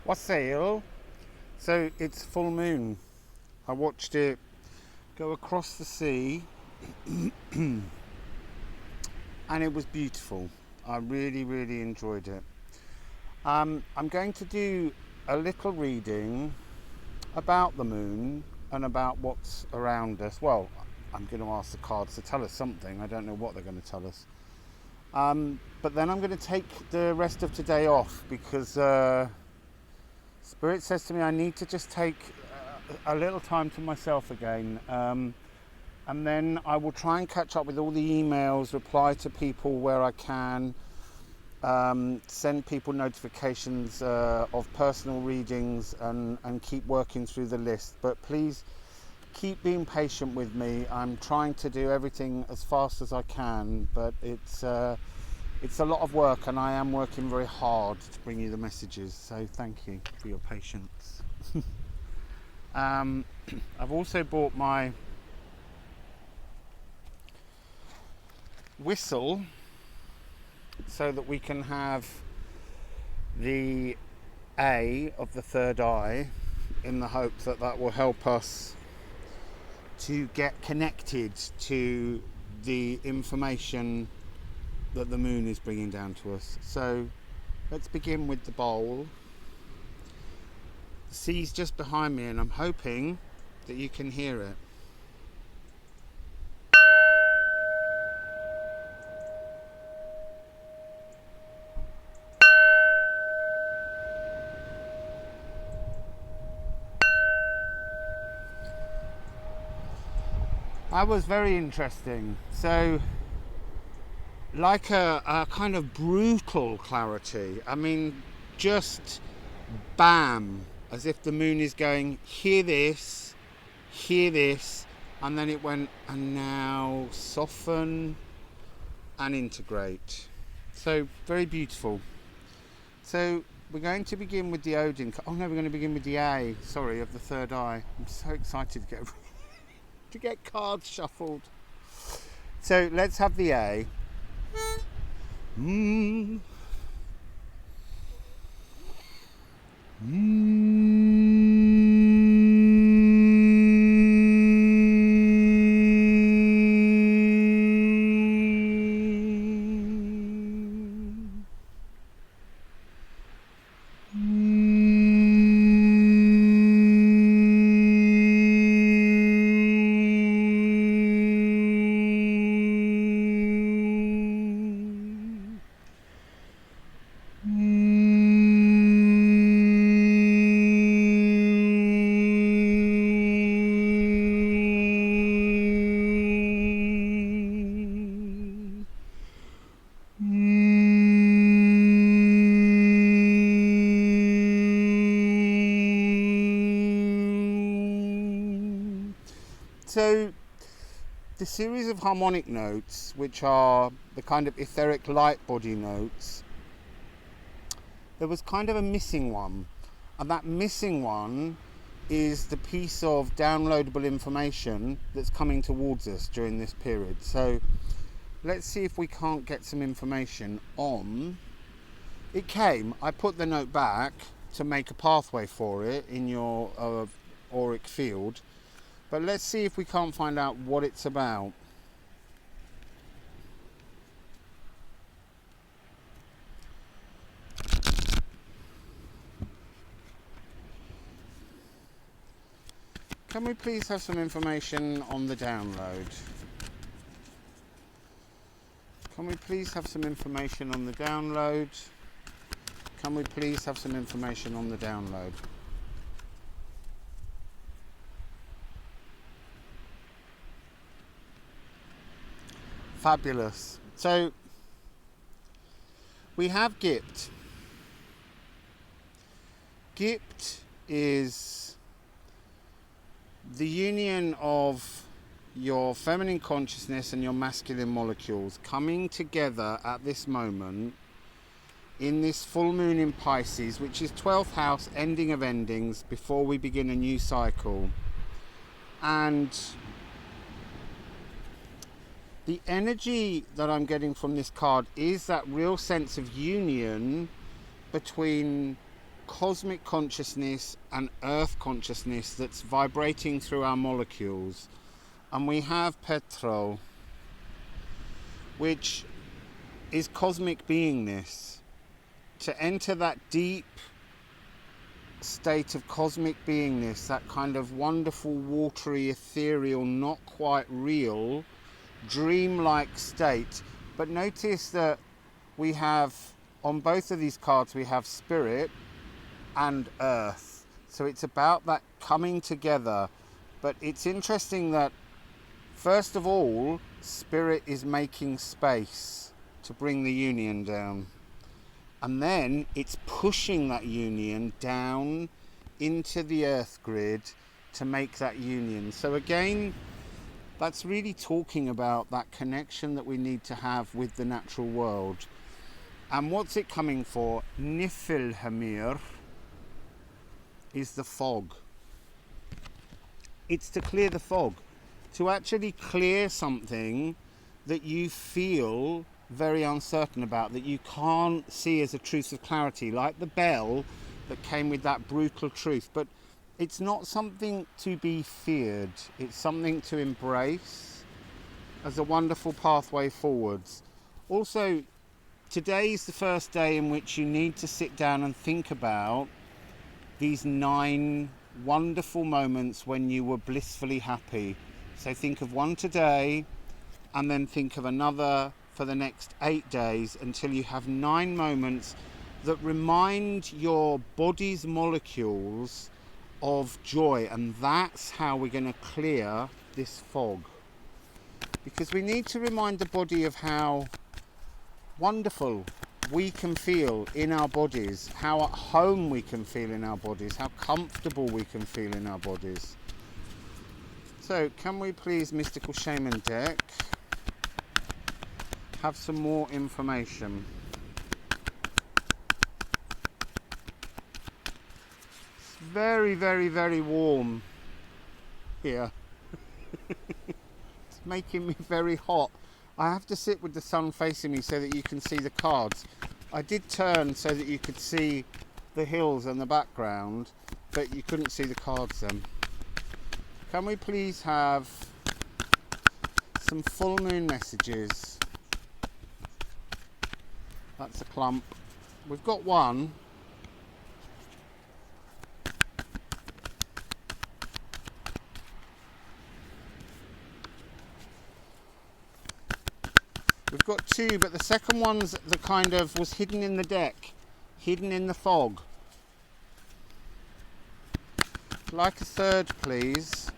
Wassail. So it's full moon. I watched it go across the sea and it was beautiful. I really enjoyed it. I'm going to do a little reading about the moon and about what's around us. Well, I'm going to ask the cards to tell us something. I don't know what they're going to tell us. But then I'm going to take the rest of today off because Spirit says to me I need to just take a little time to myself again. And then I will try and catch up with all the emails, reply to people where I can, send people notifications of personal readings and keep working through the list. But please keep being patient with me. I'm trying to do everything as fast as I can, but it's a lot of work and I am working very hard to bring you the messages. So thank you for your patience. I've also bought my whistle so that we can have the A of the third eye, in the hope that that will help us to get connected to the information that the moon is bringing down to us. So let's begin with the bowl. The sea's just behind me and I'm hoping that you can hear it. That was very interesting. So, like a kind of brutal clarity. I mean, just bam, as if the moon is going, hear this, and then it went, and now soften and integrate. So, very beautiful. So, we're going to begin with the Odin. Oh no, we're going to begin with the A, sorry, of the third eye. I'm so excited to get cards shuffled. So let's have the A. Mm. So the series of harmonic notes, which are the kind of etheric light body notes, there was kind of a missing one, and that missing one is the piece of downloadable information that's coming towards us during this period. So let's see if we can't get some information on it. I put the note back to make a pathway for it in your auric field, but let's see if we can't find out what it's about. Can we please have some information on the download? Can we please have some information on the download? Can we please have some information on the download? Fabulous. So we have Gipt. Gipt is the union of your feminine consciousness and your masculine molecules coming together at this moment in this full moon in Pisces, which is 12th house, ending of endings, before we begin a new cycle. And the energy that I'm getting from this card is that real sense of union between cosmic consciousness and earth consciousness that's vibrating through our molecules. And we have petrol, which is cosmic beingness. To enter that deep state of cosmic beingness, that kind of wonderful, watery, ethereal, not quite real, dreamlike state. But notice that we have, on both of these cards, we have spirit and earth. So it's about that coming together. But it's interesting that, first of all, spirit is making space to bring the union down. And then it's pushing that union down into the earth grid to make that union. So again, that's really talking about that connection that we need to have with the natural world. And what's it coming for? Niflheimr is the fog. It's to clear the fog. To actually clear something that you feel very uncertain about, that you can't see as a truth of clarity, like the bell that came with that brutal truth. But it's not something to be feared. It's something to embrace as a wonderful pathway forwards. Also, today is the first day in which you need to sit down and think about these 9 wonderful moments when you were blissfully happy. So think of one today, and then think of another for the next 8 days, until you have 9 moments that remind your body's molecules of joy. And that's how we're going to clear this fog. Because we need to remind the body of how wonderful we can feel in our bodies, how at home we can feel in our bodies, how comfortable we can feel in our bodies. So can we please, Mystical Shaman deck, have some more information? It's very, very, very warm here. It's making me very hot. I have to sit with the sun facing me so that you can see the cards. I did turn so that you could see the hills and the background, but you couldn't see the cards then. Can we please have some full moon messages? That's a clump. We've got one. We've got 2, but the second one's the kind of was hidden in the deck, hidden in the fog. I'd like a third, please.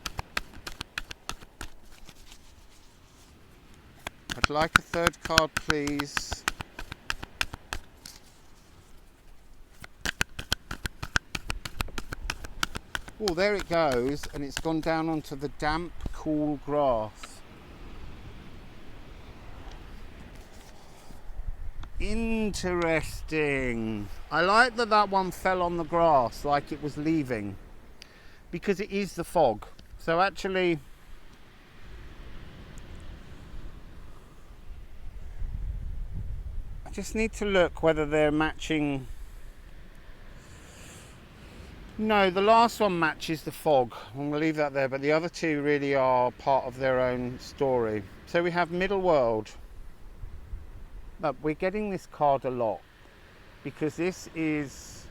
I'd like a third card, please. Oh, there it goes, and it's gone down onto the damp, cool grass. Interesting. I like that that one fell on the grass like it was leaving, because it is the fog. So actually, I just need to look whether they're matching. No, the last one matches the fog. I'm going to leave that there, but the other 2 really are part of their own story. So we have Middle World. But we're getting this card a lot because this is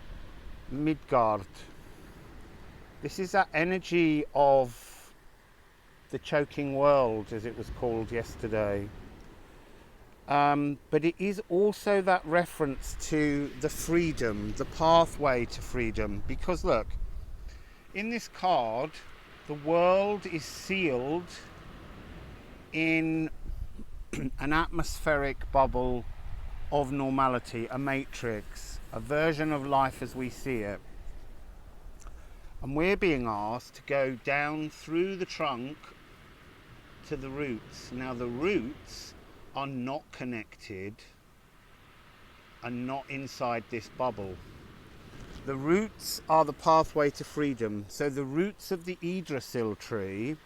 Midgard. This is that energy of the choking world, as it was called yesterday. But it is also that reference to the freedom, the pathway to freedom. Because look, in this card, the world is sealed in an atmospheric bubble of normality, a matrix, a version of life as we see it. And we're being asked to go down through the trunk to the roots. Now the roots are not connected and not inside this bubble. The roots are the pathway to freedom. So the roots of the Yggdrasil tree,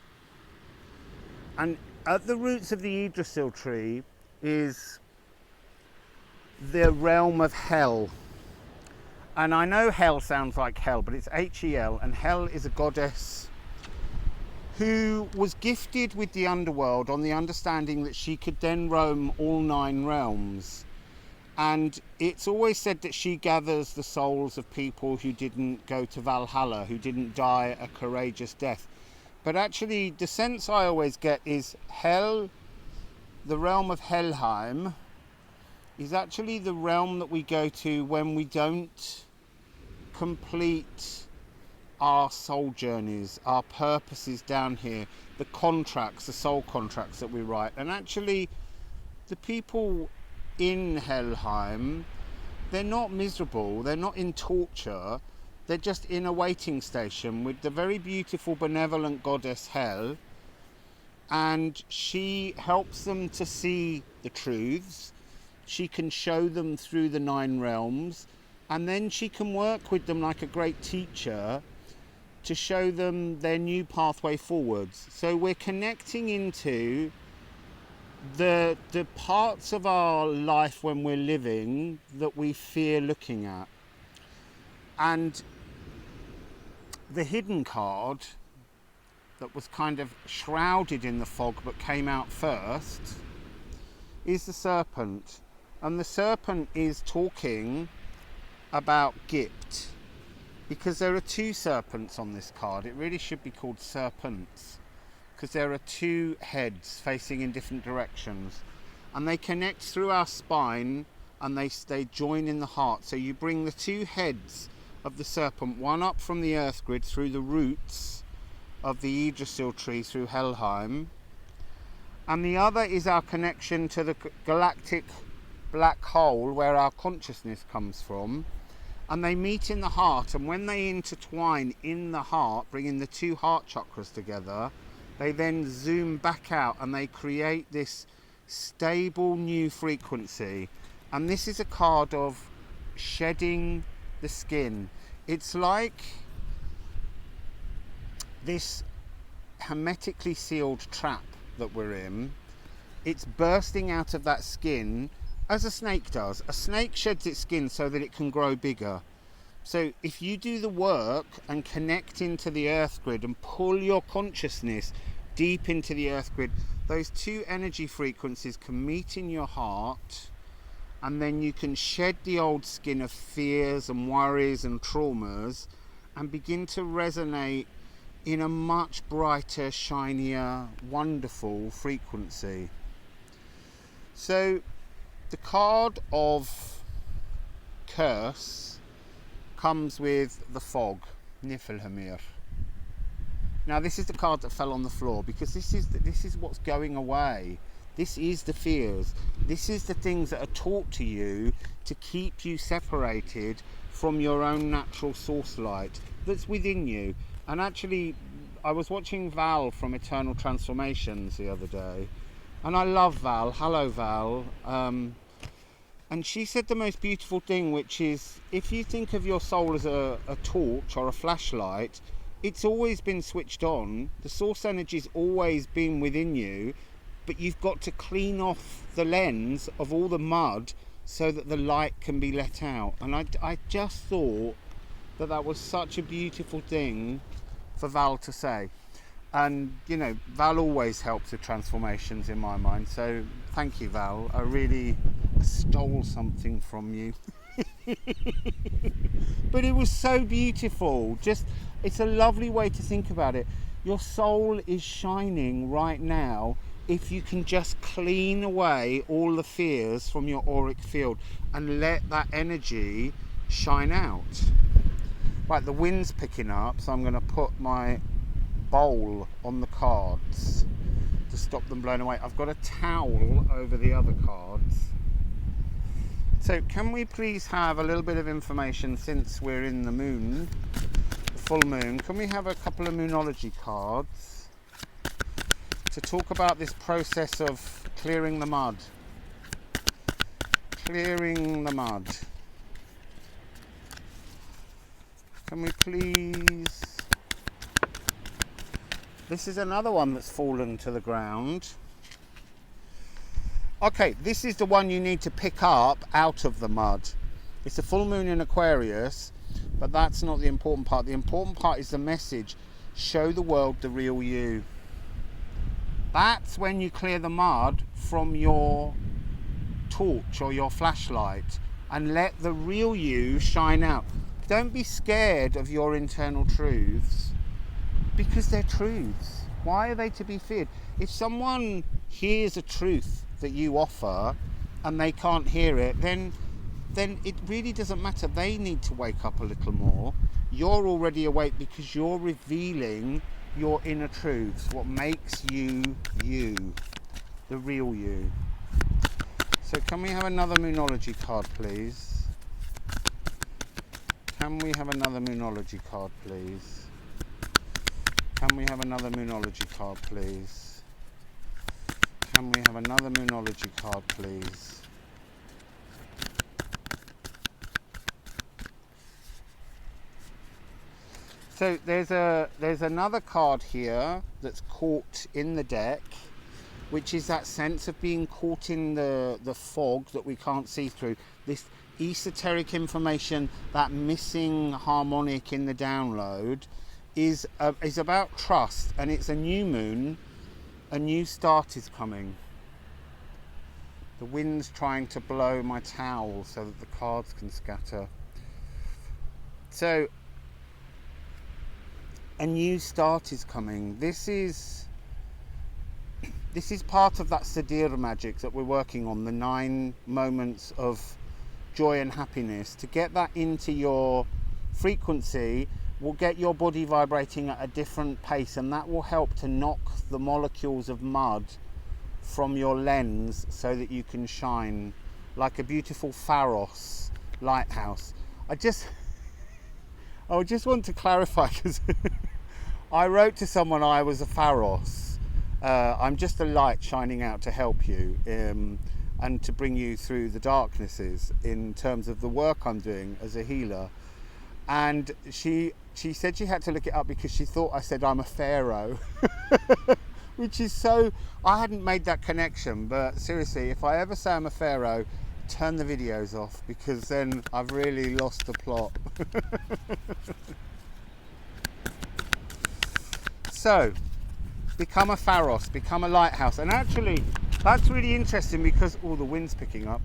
and at the roots of the Yggdrasil tree is the realm of hell. And I know Hel sounds like hell, but it's Hel, and Hel is a goddess who was gifted with the underworld on the understanding that she could then roam all 9 realms. And it's always said that she gathers the souls of people who didn't go to Valhalla, who didn't die a courageous death. But actually, the sense I always get is Hel, the realm of Helheim, is actually the realm that we go to when we don't complete our soul journeys, our purposes down here, the contracts, the soul contracts that we write. And actually, the people in Helheim, they're not miserable, they're not in torture, they're just in a waiting station with the very beautiful benevolent goddess Hel, and she helps them to see the truths. She can show them through the 9 realms, and then she can work with them like a great teacher to show them their new pathway forwards. So we're connecting into the parts of our life when we're living that we fear looking at. And the hidden card that was kind of shrouded in the fog but came out first is the serpent. And the serpent is talking about Gipt, because there are 2 serpents on this card. It really should be called serpents, because there are 2 heads facing in different directions, and they connect through our spine, and they join in the heart. So you bring the 2 heads of the serpent, one up from the earth grid through the roots of the Yggdrasil tree through Helheim, and the other is our connection to the galactic black hole where our consciousness comes from. And they meet in the heart, and when they intertwine in the heart, bringing the 2 heart chakras together, they then zoom back out and they create this stable new frequency. And this is a card of shedding the skin. It's like this hermetically sealed trap that we're in. It's bursting out of that skin, as a snake does. A snake sheds its skin so that it can grow bigger. So if you do the work and connect into the earth grid and pull your consciousness deep into the earth grid, those 2 energy frequencies can meet in your heart, and then you can shed the old skin of fears and worries and traumas and begin to resonate in a much brighter, shinier, wonderful frequency. So the card of curse comes with the fog, Niflheimr. Now this is the card that fell on the floor, because this is what's going away. This is the fears. This is the things that are taught to you to keep you separated from your own natural source light that's within you. And actually, I was watching Val from Eternal Transformations the other day, and I love Val. Hello, Val. And she said the most beautiful thing, which is, if you think of your soul as a torch or a flashlight, it's always been switched on. The source energy's always been within you, but you've got to clean off the lens of all the mud so that the light can be let out. And I just thought that was such a beautiful thing for Val to say. And, you know, Val always helps with transformations in my mind. So thank you, Val. I really stole something from you. But it was so beautiful. Just, it's a lovely way to think about it. Your soul is shining right now if you can just clean away all the fears from your auric field and let that energy shine out. Right, the wind's picking up, so I'm going to put my bowl on the cards to stop them blowing away. I've got a towel over the other cards. So can we please have a little bit of information, since we're in the moon, the full moon? Can we have a couple of moonology cards to talk about this process of clearing the mud? Clearing the mud. Can we please... This is another one that's fallen to the ground. Okay, this is the one you need to pick up out of the mud. It's a full moon in Aquarius, but that's not the important part. The important part is the message. Show the world the real you. That's when you clear the mud from your torch or your flashlight and let the real you shine out. Don't be scared of your internal truths, because they're truths. Why are they to be feared? If someone hears a truth that you offer and they can't hear it, then it really doesn't matter. They need to wake up a little more. You're already awake because you're revealing your inner truths, what makes you you, the real you. So can we have another Moonology card, please? Can we have another Moonology card, please? Can we have another Moonology card, please? Can we have another Moonology card, please? So there's another card here that's caught in the deck, which is that sense of being caught in the fog that we can't see through. This esoteric information, that missing harmonic in the download, is about trust, and it's a new moon. A new start is coming. The wind's trying to blow my towel so that the cards can scatter. So a new start is coming. This is part of that Sadir magic that we're working on, the 9 moments of joy and happiness. To get that into your frequency will get your body vibrating at a different pace, and that will help to knock the molecules of mud from your lens so that you can shine like a beautiful Pharos lighthouse. I just want to clarify, because I wrote to someone I was a Pharos. I'm just a light shining out to help you and to bring you through the darknesses in terms of the work I'm doing as a healer. And she said she had to look it up because she thought I said I'm a pharaoh. Which is so, I hadn't made that connection, but seriously, if I ever say I'm a pharaoh, turn the videos off, because then I've really lost the plot. So, become a Pharos, become a lighthouse. And actually, that's really interesting because, the wind's picking up.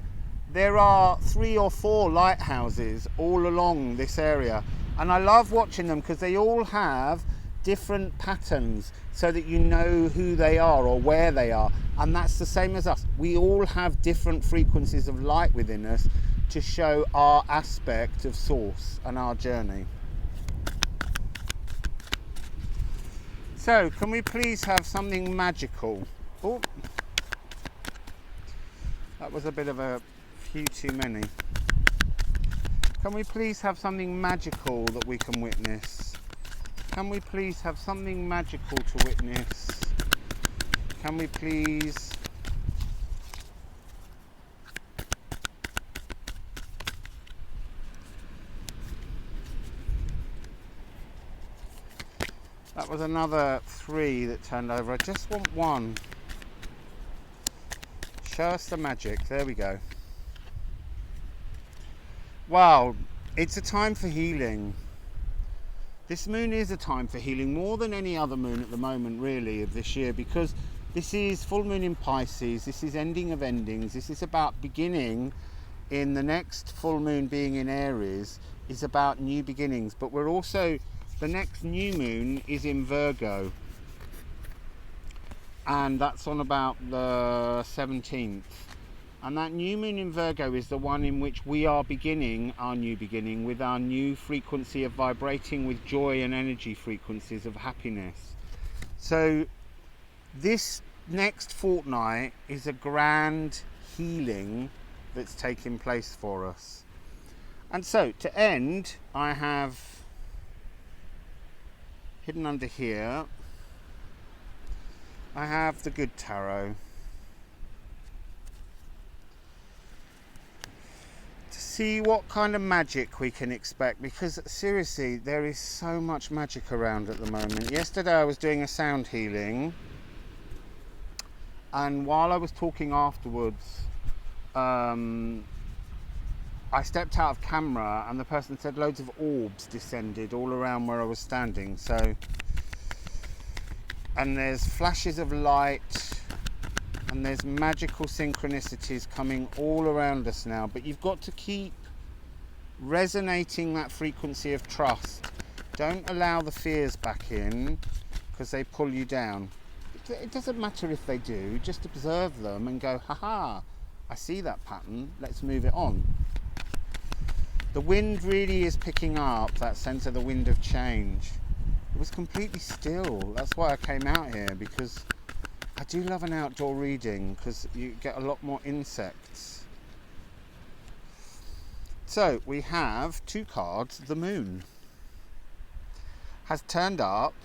There are 3 or 4 lighthouses all along this area. And I love watching them because they all have different patterns so that you know who they are or where they are. And that's the same as us. We all have different frequencies of light within us to show our aspect of source and our journey. So, can we please have something magical? Oh, that was a bit of a few too many. Can we please have something magical that we can witness? Can we please have something magical to witness? Can we please? That was another 3 that turned over. I just want 1. Show us the magic. There we go. Wow, it's a time for healing. This moon is a time for healing more than any other moon at the moment, really, of this year, because this is full moon in Pisces. This is ending of endings. This is about beginning. In the next full moon being in Aries is about new beginnings, but we're also, the next new moon is in Virgo, and that's on about the 17th. And that new moon in Virgo is the one in which we are beginning our new beginning with our new frequency of vibrating with joy and energy frequencies of happiness. So this next fortnight is a grand healing that's taking place for us. And so to end, I have hidden under here, I have the Good Tarot. See what kind of magic we can expect, because seriously, there is so much magic around at the moment. Yesterday I was doing a sound healing, and while I was talking afterwards, I stepped out of camera and the person said loads of orbs descended all around where I was standing. So, and there's flashes of light and there's magical synchronicities coming all around us now. But you've got to keep resonating that frequency of trust. Don't allow the fears back in because they pull you down. It doesn't matter if they do, just observe them and go, haha, I see that pattern, let's move it on. The wind really is picking up that sense of the wind of change. It was completely still. That's why I came out here, because I do love an outdoor reading because you get a lot more insects. So we have 2 cards. The moon has turned up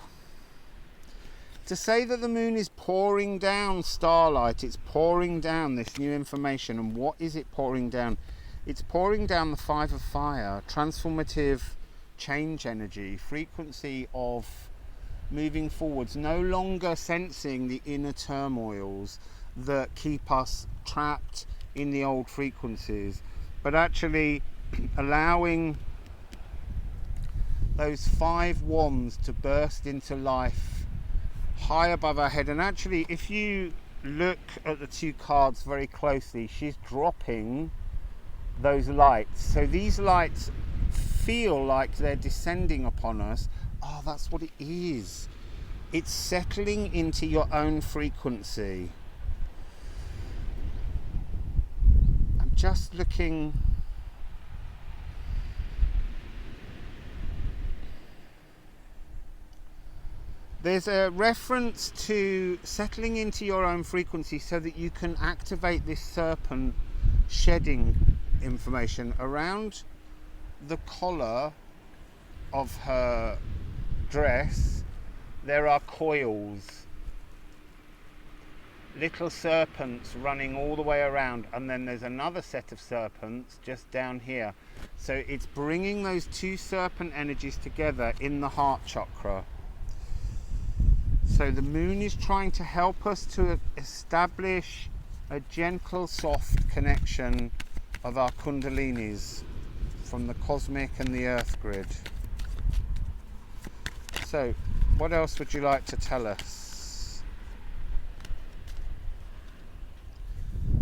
to say that the moon is pouring down starlight. It's pouring down this new information. And what is it pouring down? It's pouring down the 5 of fire, transformative change energy, frequency of moving forwards, no longer sensing the inner turmoils that keep us trapped in the old frequencies, but actually allowing those 5 wands to burst into life high above our head. And actually, if you look at the 2 cards very closely, she's dropping those lights. So these lights feel like they're descending upon us. Oh, that's what it is. It's settling into your own frequency. I'm just looking. There's a reference to settling into your own frequency so that you can activate this serpent shedding information around the collar of her dress. There are coils, little serpents running all the way around, and then there's another set of serpents just down here. So it's bringing those 2 serpent energies together in the heart chakra. So the moon is trying to help us to establish a gentle, soft connection of our kundalinis from the cosmic and the earth grid. So, what else would you like to tell us?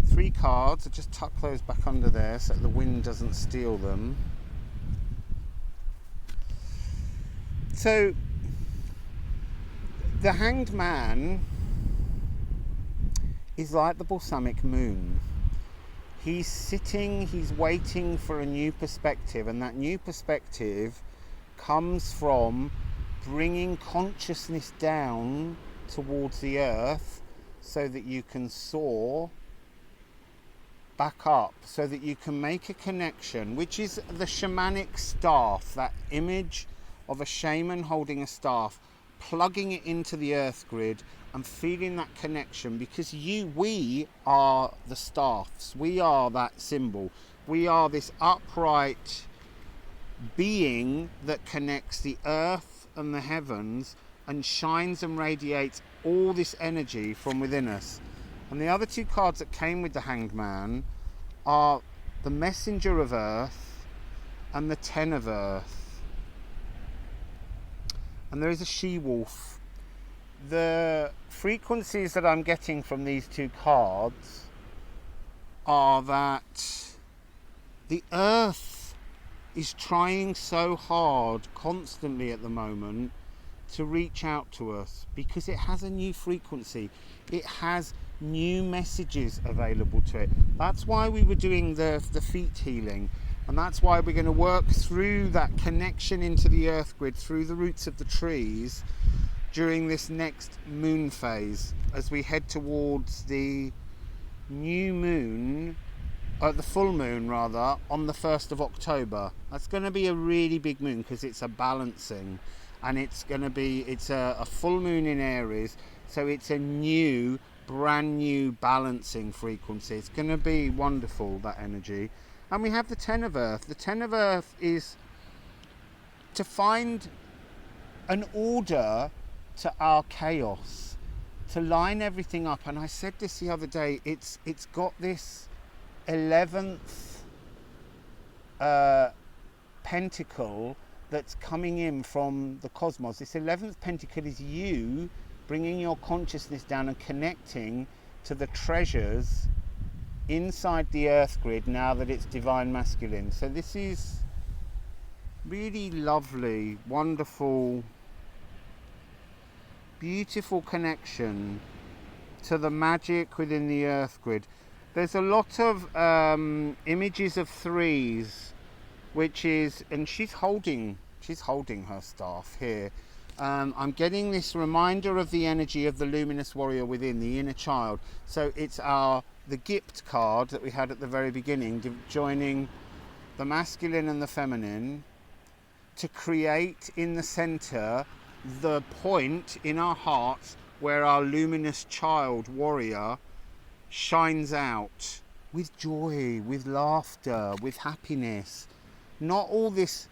3 cards. I'll just tuck those back under there so that the wind doesn't steal them. So, the Hanged Man is like the balsamic moon. He's sitting, he's waiting for a new perspective, and that new perspective comes from bringing consciousness down towards the earth so that you can soar back up, so that you can make a connection, which is the shamanic staff, that image of a shaman holding a staff, plugging it into the earth grid and feeling that connection, because we are the staffs, we are that symbol, we are this upright being that connects the earth and the heavens and shines and radiates all this energy from within us. And the other 2 cards that came with the Hanged Man are the Messenger of Earth and the Ten of Earth. And there is a she-wolf. The frequencies that I'm getting from these 2 cards are that the earth is trying so hard constantly at the moment to reach out to us, because it has a new frequency, it has new messages available to it. That's why we were doing the feet healing, and that's why we're going to work through that connection into the earth grid through the roots of the trees during this next moon phase, as we head towards the new moon, the full moon rather, on the 1st of October. That's going to be a really big moon because it's a balancing, and it's a full moon in Aries, so it's a new, brand new balancing frequency. It's going to be wonderful, that energy. And we have the Ten of Earth. The Ten of Earth is to find an order to our chaos, to line everything up. And I said this the other day, it's got this 11th pentacle that's coming in from the cosmos. This 11th pentacle is you bringing your consciousness down and connecting to the treasures inside the earth grid now that it's divine masculine. So this is really lovely, wonderful, beautiful connection to the magic within the earth grid. There's a lot of images of threes, which is, and she's holding her staff here. I'm getting this reminder of the energy of the luminous warrior within, the inner child. So it's the Gift card that we had at the very beginning, joining the masculine and the feminine to create in the center the point in our hearts where our luminous child warrior shines out with joy, with laughter, with happiness. Not all this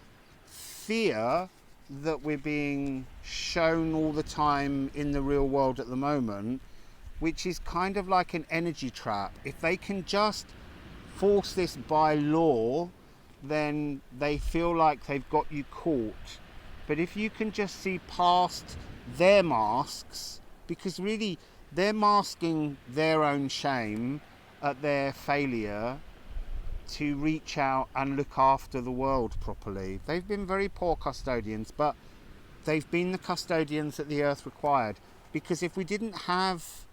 fear that we're being shown all the time in the real world at the moment, which is kind of like an energy trap. If they can just force this by law, then they feel like they've got you caught. But if you can just see past their masks, because really they're masking their own shame at their failure to reach out and look after the world properly. They've been very poor custodians, but they've been the custodians that the earth required. Because if we didn't have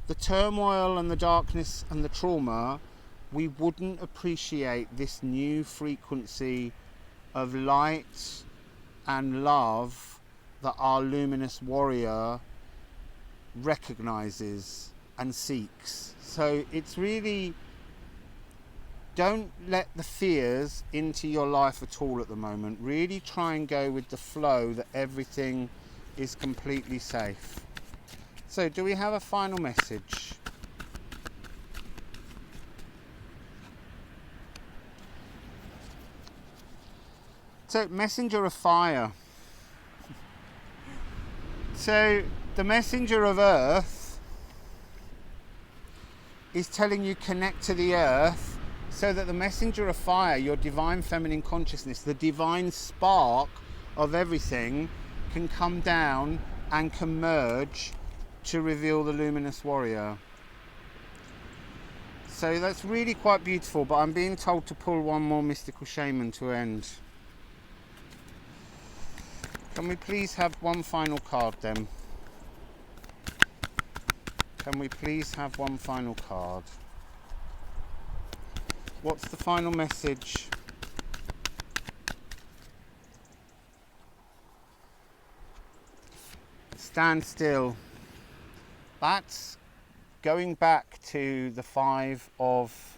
the turmoil and the darkness and the trauma, we wouldn't appreciate this new frequency of light and love that our luminous warrior recognizes and seeks. So it's really, don't let the fears into your life at all at the moment. Really try and go with the flow that everything is completely safe. So do we have a final message? So, messenger of fire. So the messenger of earth is telling you connect to the earth, so that the messenger of fire, your divine feminine consciousness, the divine spark of everything, can come down and can merge to reveal the luminous warrior. So that's really quite beautiful, but I'm being told to pull one more mystical shaman to end. Can we please have one final card then? Can we please have one final card? What's the final message? Stand still. That's going back to the 5 of...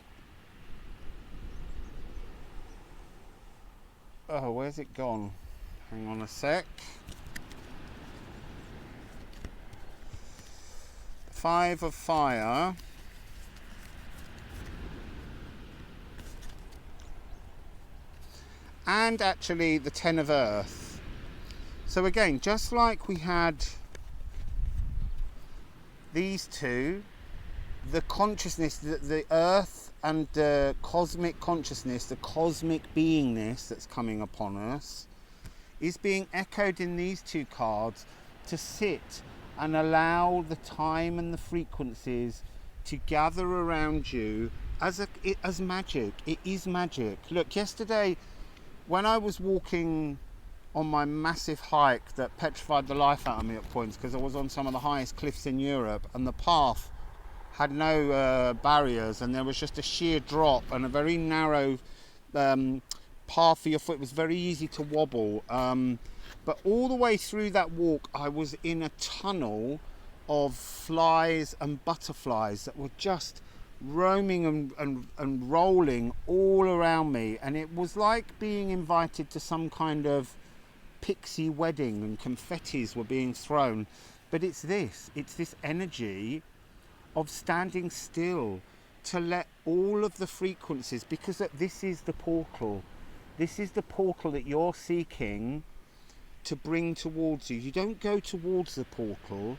Oh, where's it gone? Hang on a sec. 5 of fire. And actually the 10 of earth. So again, just like we had these two, the consciousness, the earth and the cosmic consciousness, the cosmic beingness that's coming upon us, is being echoed in these two cards to sit and allow the time and the frequencies to gather around you as magic. It is magic. Look, yesterday when I was walking on my massive hike that petrified the life out of me at points, because I was on some of the highest cliffs in Europe and the path had no barriers, and there was just a sheer drop and a very narrow path for your foot. It was very easy to wobble, but all the way through that walk I was in a tunnel of flies and butterflies that were just roaming and rolling all around me, and it was like being invited to some kind of pixie wedding and confettis were being thrown. But it's this energy of standing still to let all of the frequencies, because this is the portal. This is the portal that you're seeking to bring towards you. You don't go towards the portal,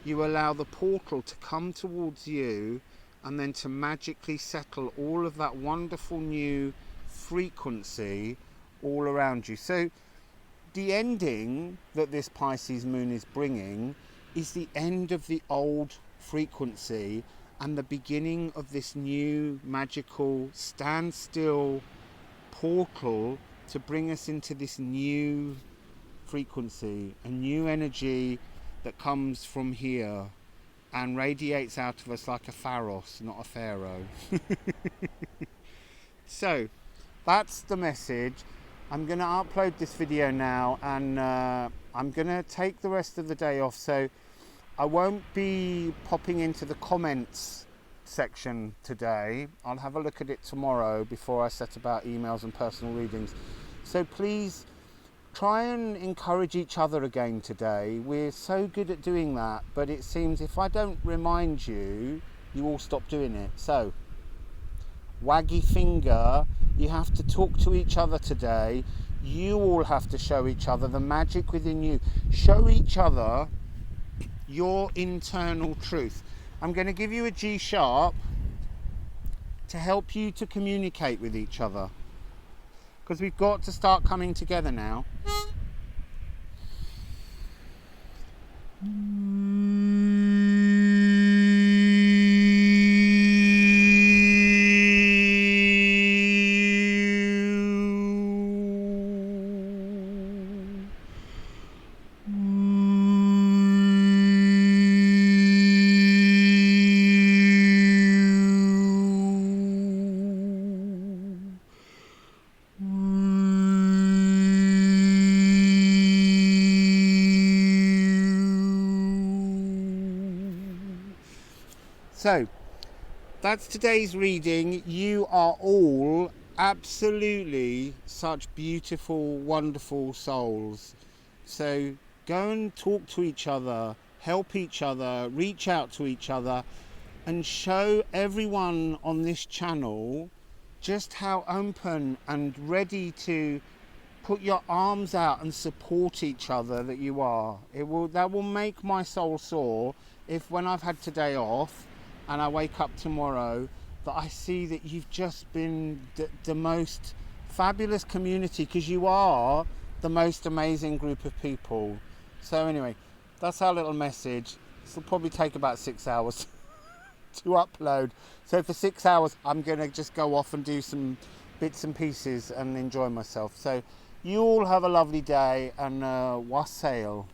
you allow the portal to come towards you, and then to magically settle all of that wonderful new frequency all around you. So the ending that this Pisces moon is bringing is the end of the old frequency and the beginning of this new magical standstill portal to bring us into this new frequency, a new energy that comes from here and radiates out of us like a pharos, not a pharaoh. So that's the message. I'm going to upload this video now, and I'm going to take the rest of the day off, so I won't be popping into the comments section today. I'll have a look at it tomorrow before I set about emails and personal readings. So please try and encourage each other again today. We're so good at doing that, but it seems if I don't remind you, you all stop doing it. So waggy finger, you have to talk to each other today. You all have to show each other the magic within you. Show each other your internal truth. I'm going to give you a G sharp to help you to communicate with each other, because we've got to start coming together now. So that's today's reading. You are all absolutely such beautiful, wonderful souls. So go and talk to each other, help each other, reach out to each other, and show everyone on this channel just how open and ready to put your arms out and support each other that you are. That will make my soul soar if, when I've had today off and I wake up tomorrow, that I see that you've just been the most fabulous community, because you are the most amazing group of people. So anyway, that's our little message. This will probably take about 6 hours to upload. So for 6 hours, I'm going to just go off and do some bits and pieces and enjoy myself. So you all have a lovely day, and wassail.